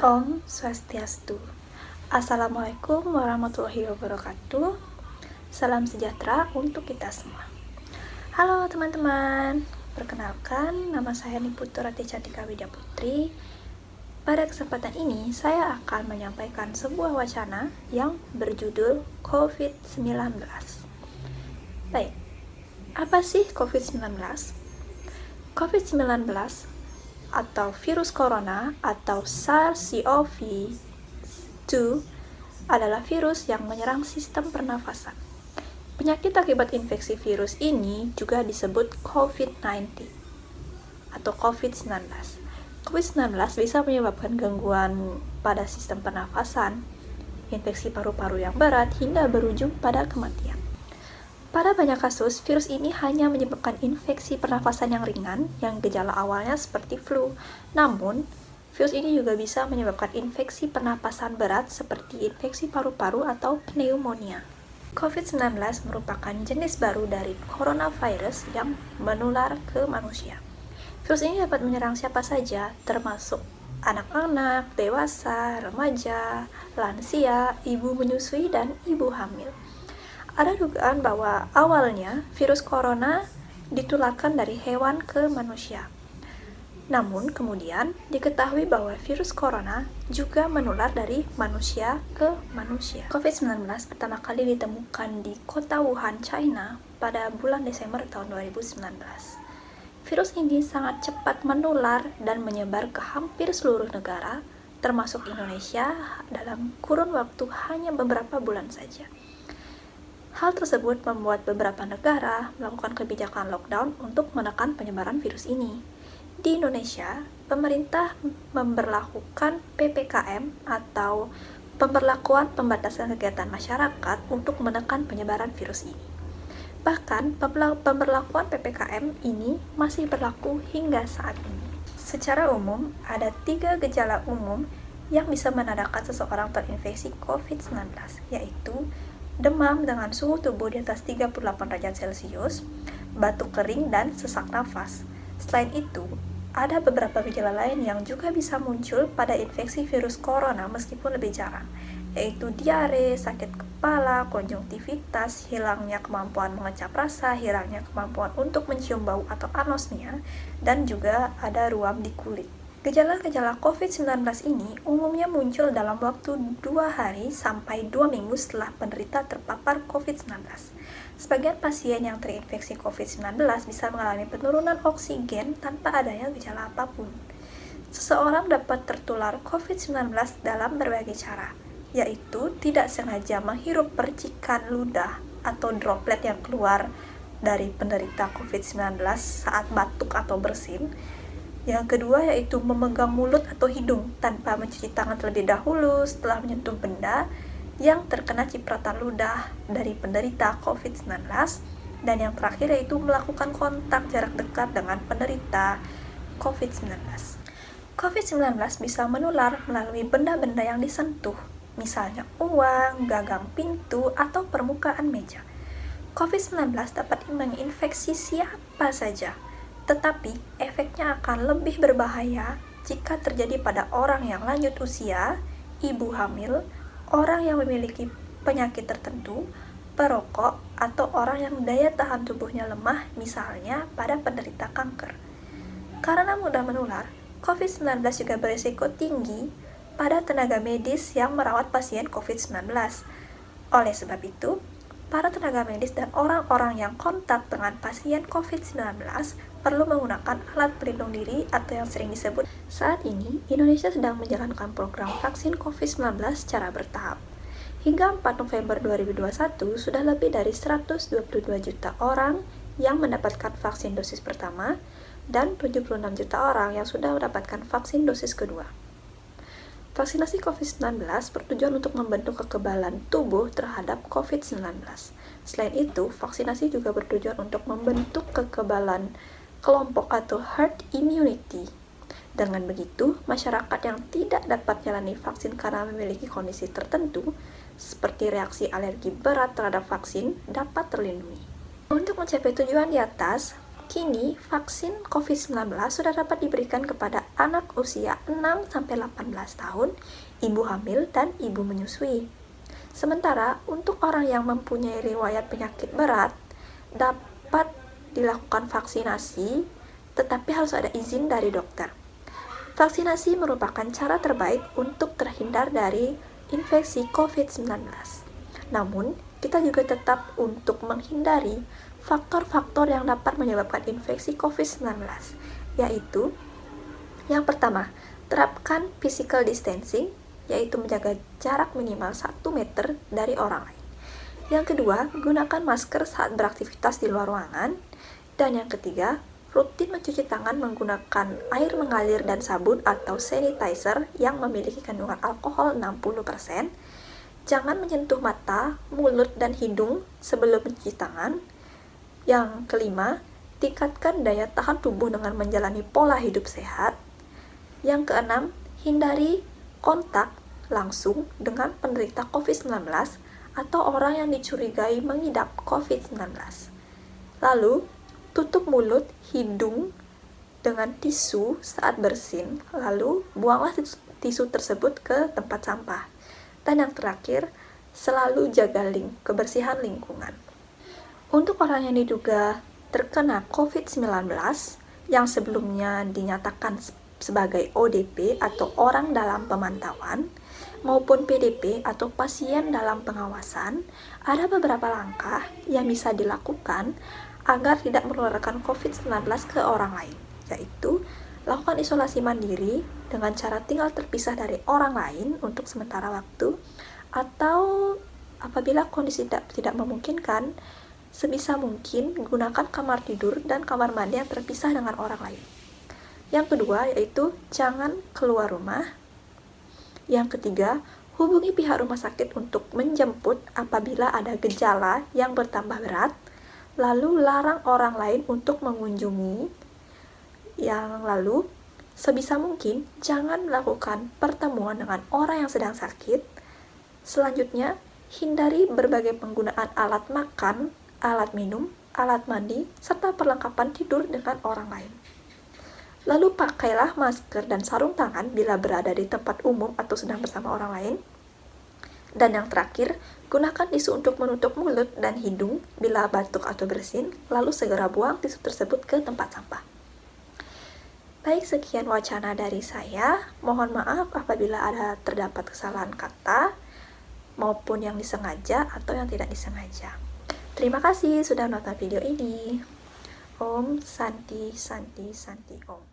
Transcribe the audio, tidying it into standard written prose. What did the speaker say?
Om Swastiastu. Assalamualaikum warahmatullahi wabarakatuh. Salam sejahtera untuk kita semua. Halo teman-teman, perkenalkan nama saya Niputu Rati Cantika Widya Putri. Pada kesempatan ini saya akan menyampaikan sebuah wacana yang berjudul COVID-19. Baik, apa sih COVID-19? COVID-19 atau virus corona atau SARS-CoV-2 adalah virus yang menyerang sistem pernafasan. Penyakit akibat infeksi virus ini juga disebut COVID-19 atau COVID-19. COVID-19 bisa menyebabkan gangguan pada sistem pernafasan, infeksi paru-paru yang berat, hingga berujung pada kematian. Pada banyak kasus, virus ini hanya menyebabkan infeksi pernafasan yang ringan, yang gejala awalnya seperti flu. Namun, virus ini juga bisa menyebabkan infeksi pernapasan berat seperti infeksi paru-paru atau pneumonia. COVID-19 merupakan jenis baru dari coronavirus yang menular ke manusia. Virus ini dapat menyerang siapa saja, termasuk anak-anak, dewasa, remaja, lansia, ibu menyusui, dan ibu hamil. Ada dugaan bahwa awalnya virus corona ditularkan dari hewan ke manusia. Namun kemudian diketahui bahwa virus corona juga menular dari manusia ke manusia. COVID-19 pertama kali ditemukan di kota Wuhan, China pada bulan Desember tahun 2019. Virus ini sangat cepat menular dan menyebar ke hampir seluruh negara, termasuk Indonesia, dalam kurun waktu hanya beberapa bulan saja. Hal tersebut membuat beberapa negara melakukan kebijakan lockdown untuk menekan penyebaran virus ini. Di Indonesia, pemerintah memberlakukan PPKM atau pemberlakuan pembatasan kegiatan masyarakat untuk menekan penyebaran virus ini. Bahkan, pemberlakuan PPKM ini masih berlaku hingga saat ini. Secara umum, ada 3 gejala umum yang bisa menandakan seseorang terinfeksi COVID-19, yaitu demam dengan suhu tubuh di atas 38 derajat Celcius, batuk kering, dan sesak nafas. Selain itu, ada beberapa gejala lain yang juga bisa muncul pada infeksi virus corona meskipun lebih jarang, yaitu diare, sakit kepala, konjungtivitas, hilangnya kemampuan mengecap rasa, hilangnya kemampuan untuk mencium bau atau anosmia, dan juga ada ruam di kulit. Gejala-gejala COVID-19 ini umumnya muncul dalam waktu 2 hari sampai 2 minggu setelah penderita terpapar COVID-19. Sebagian pasien yang terinfeksi COVID-19 bisa mengalami penurunan oksigen tanpa adanya gejala apapun. Seseorang dapat tertular COVID-19 dalam berbagai cara, yaitu tidak sengaja menghirup percikan ludah atau droplet yang keluar dari penderita COVID-19 saat batuk atau bersin. Yang kedua yaitu memegang mulut atau hidung tanpa mencuci tangan terlebih dahulu setelah menyentuh benda yang terkena cipratan ludah dari penderita COVID-19. Dan yang terakhir yaitu melakukan kontak jarak dekat dengan penderita COVID-19. COVID-19 bisa menular melalui benda-benda yang disentuh, misalnya uang, gagang pintu, atau permukaan meja. COVID-19 dapat menginfeksi siapa saja, tetapi efeknya akan lebih berbahaya jika terjadi pada orang yang lanjut usia, ibu hamil, orang yang memiliki penyakit tertentu, perokok, atau orang yang daya tahan tubuhnya lemah, misalnya pada penderita kanker. Karena mudah menular, COVID-19 juga berisiko tinggi pada tenaga medis yang merawat pasien COVID-19. Oleh sebab itu, para tenaga medis dan orang-orang yang kontak dengan pasien COVID-19 perlu menggunakan alat pelindung diri atau yang sering disebut. Saat ini, Indonesia sedang menjalankan program vaksin COVID-19 secara bertahap. Hingga 4 November 2021, sudah lebih dari 122 juta orang yang mendapatkan vaksin dosis pertama dan 76 juta orang yang sudah mendapatkan vaksin dosis kedua. Vaksinasi COVID-19 bertujuan untuk membentuk kekebalan tubuh terhadap COVID-19. Selain itu, vaksinasi juga bertujuan untuk membentuk kekebalan kelompok atau herd immunity. Dengan begitu, masyarakat yang tidak dapat jalani vaksin karena memiliki kondisi tertentu, seperti reaksi alergi berat terhadap vaksin, dapat terlindungi. Untuk mencapai tujuan di atas, Kini, vaksin COVID-19 sudah dapat diberikan kepada anak usia 6-18 tahun, ibu hamil, dan ibu menyusui. Sementara, untuk orang yang mempunyai riwayat penyakit berat, dapat dilakukan vaksinasi, tetapi harus ada izin dari dokter. Vaksinasi merupakan cara terbaik untuk terhindar dari infeksi COVID-19. Namun, kita juga tetap untuk menghindari faktor-faktor yang dapat menyebabkan infeksi COVID-19, yaitu yang pertama, terapkan physical distancing, yaitu menjaga jarak minimal 1 meter dari orang lain. Yang kedua, gunakan masker saat beraktivitas di luar ruangan. Dan yang ketiga, rutin mencuci tangan menggunakan air mengalir dan sabun atau sanitizer yang memiliki kandungan alkohol 60%. Jangan menyentuh mata, mulut, dan hidung sebelum mencuci tangan. Yang kelima, tingkatkan daya tahan tubuh dengan menjalani pola hidup sehat. Yang keenam, hindari kontak langsung dengan penderita COVID-19 atau orang yang dicurigai mengidap COVID-19. Lalu, tutup mulut, hidung dengan tisu saat bersin, lalu buanglah tisu tersebut ke tempat sampah. Dan yang terakhir, selalu jaga kebersihan lingkungan. Untuk orang yang diduga terkena COVID-19 yang sebelumnya dinyatakan sebagai ODP atau orang dalam pemantauan maupun PDP atau pasien dalam pengawasan, ada beberapa langkah yang bisa dilakukan agar tidak menularkan COVID-19 ke orang lain, yaitu lakukan isolasi mandiri dengan cara tinggal terpisah dari orang lain untuk sementara waktu, atau apabila kondisi tidak memungkinkan, sebisa mungkin gunakan kamar tidur dan kamar mandi yang terpisah dengan orang lain. Yang kedua yaitu jangan keluar rumah. Yang ketiga, hubungi pihak rumah sakit untuk menjemput apabila ada gejala yang bertambah berat. Lalu larang orang lain untuk mengunjungi. Yang lalu, sebisa mungkin jangan melakukan pertemuan dengan orang yang sedang sakit. Selanjutnya, hindari berbagai penggunaan alat makan, alat minum, alat mandi, serta perlengkapan tidur dengan orang lain. Lalu pakailah masker dan sarung tangan bila berada di tempat umum atau sedang bersama orang lain. Dan yang terakhir, gunakan tisu untuk menutup mulut dan hidung bila batuk atau bersin, lalu segera buang tisu tersebut ke tempat sampah. Baik, sekian wacana dari saya. Mohon maaf apabila ada terdapat kesalahan kata, maupun yang disengaja atau yang tidak disengaja. Terima kasih sudah nonton video ini. Om Santi Santi Santi Om.